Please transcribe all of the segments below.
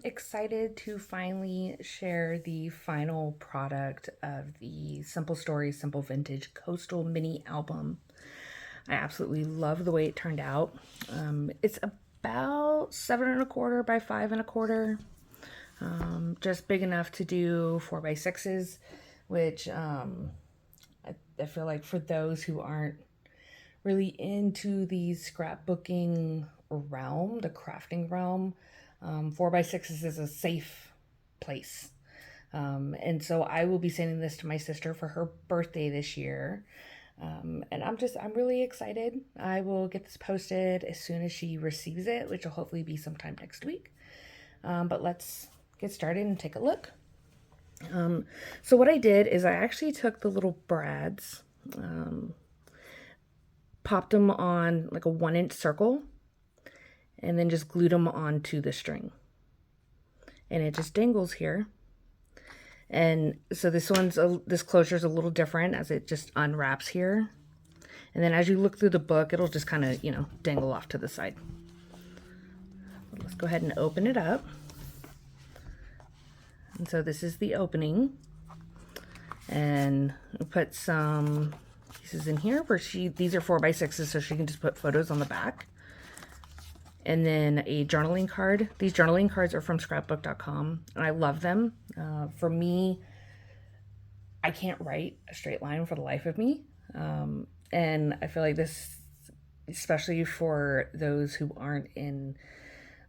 excited to finally share the final product of the Simple Stories, Simple Vintage Coastal Mini Album. I absolutely love the way it turned out. It's about 7¼ by 5¼ just big enough to do 4x6s, which I feel like for those who aren't really into the scrapbooking realm, the crafting realm, 4x6s is a safe place. And so I will be sending this to my sister for her birthday this year. And I'm really excited. I will get this posted as soon as she receives it, which will hopefully be sometime next week. But let's get started and take a look. So what I did is I actually took the little brads, popped them on like a 1-inch circle, and then just glued them onto the string. And it just dangles here. And so this closure is a little different as it just unwraps here. And then as you look through the book, it'll just kind of, dangle off to the side. Let's go ahead and open it up. And so this is the opening. And we'll put some pieces in here where these are 4x6s, so she can just put photos on the back. And then a journaling card. These journaling cards are from scrapbook.com, and I love them. For me, I can't write a straight line for the life of me. And I feel like this, especially for those who aren't in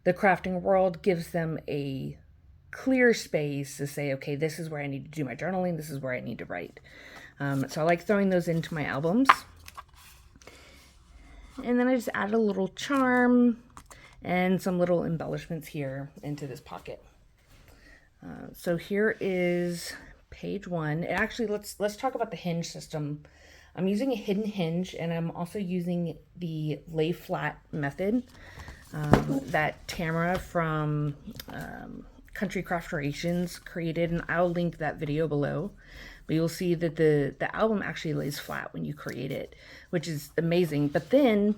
the crafting world, gives them a clear space to say, okay, this is where I need to do my journaling. This is where I need to write. So I like throwing those into my albums. And then I just add a little charm and some little embellishments here into this pocket. So here is page 1. Actually, let's talk about the hinge system. I'm using a hidden hinge, and I'm also using the Layflat Method that Tamara from Country Craftorations created, and I'll link that video below. But you'll see that the album actually lays flat when you create it, which is amazing. But then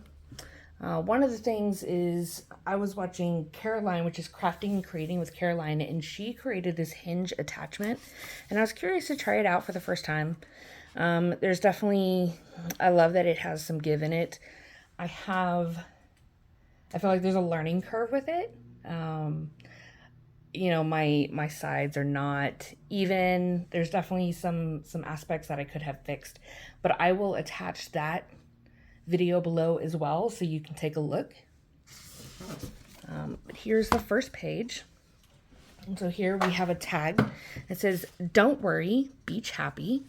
one of the things is I was watching Caroline, which is Crafting and Creating with Caroline, and she created this hinge attachment, and I was curious to try it out for the first time. There's definitely, I love that it has some give in it. I feel like there's a learning curve with it. My sides are not even. There's definitely some aspects that I could have fixed, but I will attach that video below as well so you can take a look. But here's the first page. And so here we have a tag that says, "Don't worry, beach happy."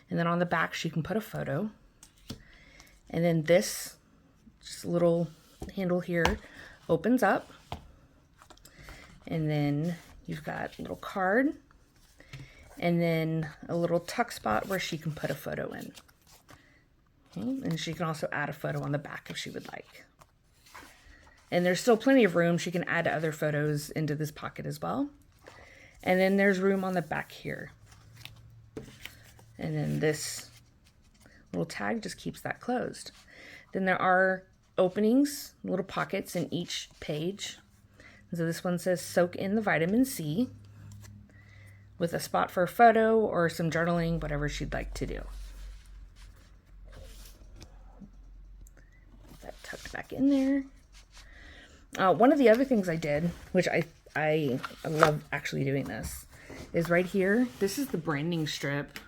And then on the back, she can put a photo. And then this just little handle here opens up. And then you've got a little card. And then a little tuck spot where she can put a photo in. Okay. And she can also add a photo on the back if she would like. And there's still plenty of room. She can add other photos into this pocket as well. And then there's room on the back here. And then this little tag just keeps that closed. Then there are openings, little pockets in each page. And so this one says soak in the vitamin C, with a spot for a photo or some journaling, whatever she'd like to do. That tucked back in there. One of the other things I did, which I love actually doing this, is right here. This is the branding strip.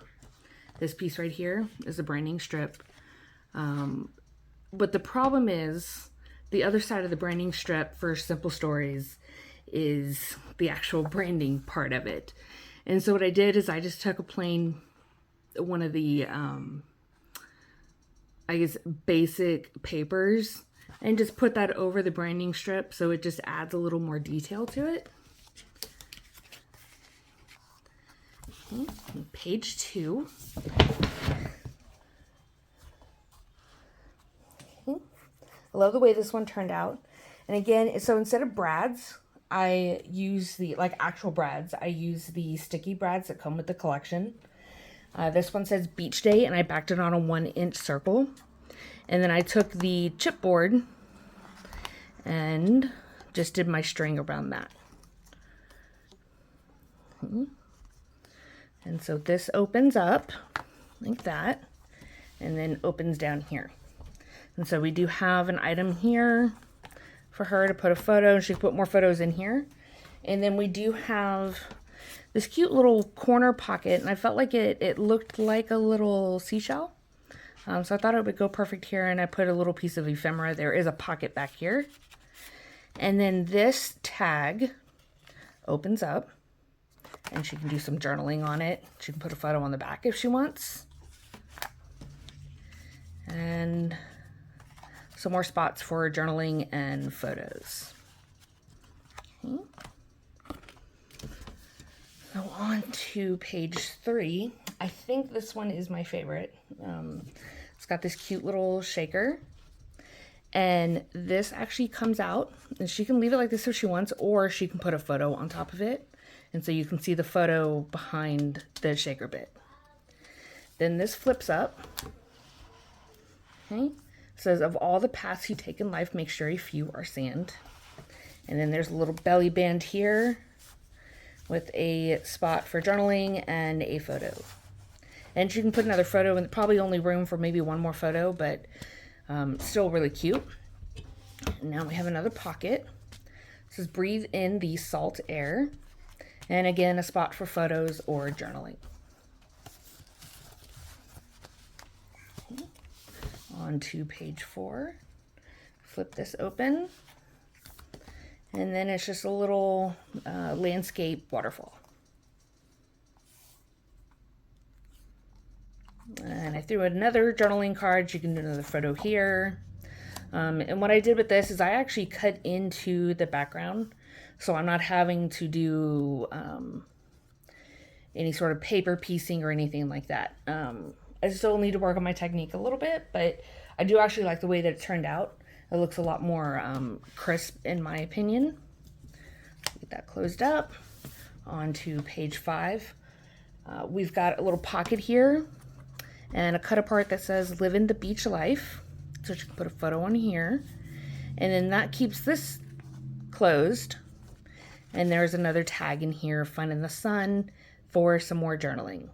This piece right here is a branding strip. But the problem is the other side of the branding strip for Simple Stories is the actual branding part of it. And so what I did is I just took one of the, I guess, basic papers and just put that over the branding strip, so it just adds a little more detail to it. Okay, page 2. Okay. I love the way this one turned out. And again, so instead of brads, I use the, actual brads, I use the sticky brads that come with the collection. This one says Beach Day, and I backed it on a 1-inch circle. And then I took the chipboard and just did my string around that. And so this opens up like that, and then opens down here. And so we do have an item here for her to put a photo. She can put more photos in here. And then we do have this cute little corner pocket, and I felt like it looked like a little seashell. So I thought it would go perfect here, and I put a little piece of ephemera. There is a pocket back here. And then this tag opens up, and she can do some journaling on it. She can put a photo on the back if she wants. And some more spots for journaling and photos. Okay. So on to page 3. I think this one is my favorite. It's got this cute little shaker. And this actually comes out, and she can leave it like this if she wants, or she can put a photo on top of it. And so you can see the photo behind the shaker bit. Then this flips up. Okay. It says, of all the paths you take in life, make sure a few are sand. And then there's a little belly band here with a spot for journaling and a photo. And she can put another photo, and probably only room for maybe one more photo, but still really cute. And now we have another pocket. It says, breathe in the salt air. And again, a spot for photos or journaling. Okay. On to page 4. Flip this open. And then it's just a little landscape waterfall. And I threw another journaling card. You can do another photo here. And what I did with this is I actually cut into the background, so I'm not having to do any sort of paper piecing or anything like that. I still need to work on my technique a little bit, but I do actually like the way that it turned out. It looks a lot more crisp in my opinion. Get that closed up. On to page 5. We've got a little pocket here and a cut apart that says living the beach life. So you can put a photo on here. And then that keeps this closed. And there's another tag in here, fun in the sun, for some more journaling.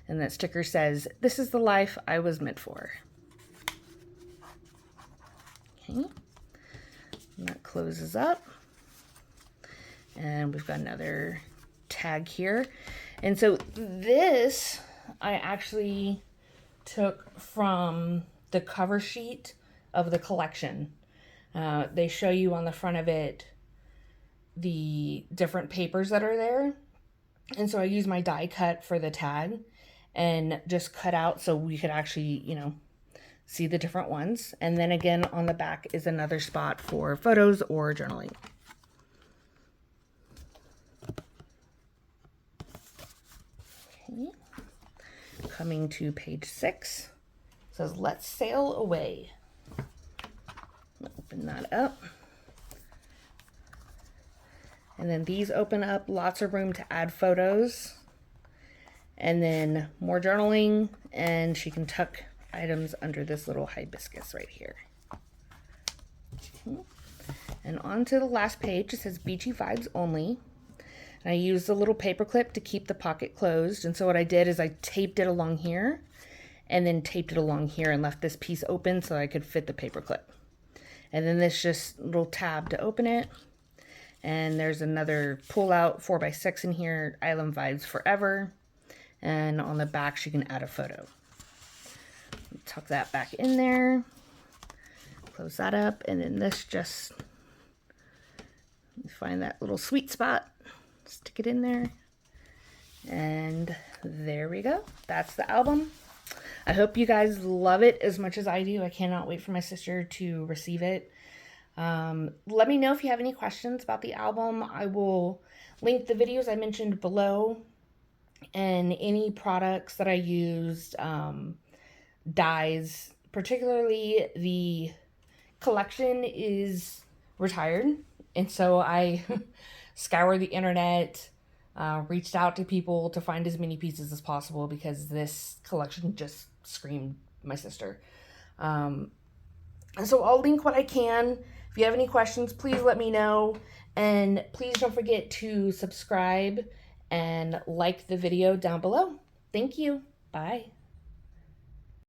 And that sticker says, this is the life I was meant for. Okay. And that closes up. And we've got another tag here. And so this I actually took from the cover sheet of the collection. They show you on the front of it the different papers that are there. And so I used my die cut for the tag and just cut out so we could actually, you know, see the different ones. And then again on the back is another spot for photos or journaling. Okay. Coming to page 6. It says, let's sail away. Open that up. And then these open up, lots of room to add photos. And then more journaling, and she can tuck items under this little hibiscus right here. Okay. And on to the last page, it says beachy vibes only. And I used a little paper clip to keep the pocket closed. And so what I did is I taped it along here and then taped it along here and left this piece open so I could fit the paper clip. And then this just little tab to open it. And there's another pull out 4x6 in here, Island Vibes Forever. And on the back, she can add a photo. Tuck that back in there. Close that up. And then this just, find that little sweet spot. Stick it in there. And there we go. That's the album. I hope you guys love it as much as I do. I cannot wait for my sister to receive it. Let me know if you have any questions about the album. I will link the videos I mentioned below and any products that I used, dyes, particularly the collection is retired. And so I scoured the internet, reached out to people to find as many pieces as possible because this collection just screamed my sister. And so I'll link what I can. If you have any questions, please let me know. And please don't forget to subscribe and like the video down below. Thank you. Bye.